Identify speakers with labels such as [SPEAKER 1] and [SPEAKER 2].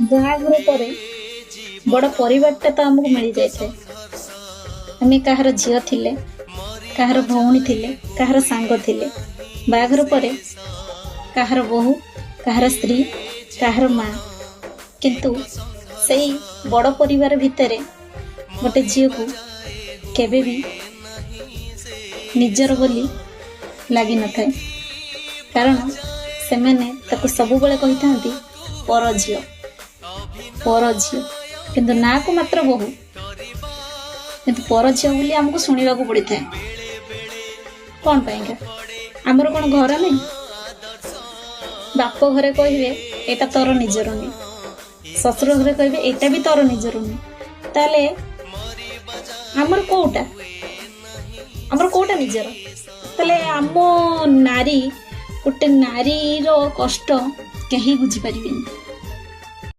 [SPEAKER 1] बाहाघर पर बड़ परिवारटा तो आमको मिल जाए। आम कहार झील थिले, कहार भौणी थिले, कहार सांग थिले। बाहाघर पर कहार बहु, कहार स्त्री, कहार माँ। किंतु सही बड़ परिवार भितर गोटे झील को केबे भी निजर बोली लगी न थाए, कारण से मैंने ताको सब बेले कही थांती पर झील पर झील, किंतु ना को मात्र बहु, किंतु पर झील बोली आमको शुणा को पड़ी था। कौन पाएंगे आमर कौन घर नहीं, बाप घरे कहे एटा तोर निजर नहीं, ससुर घरे कहे एटा भी तोर निजर नहीं, ताले आमर कोटा निजर। ताले आम नारी गोटे नारी रो कष्ट कहीं बुझी पारिबेनी।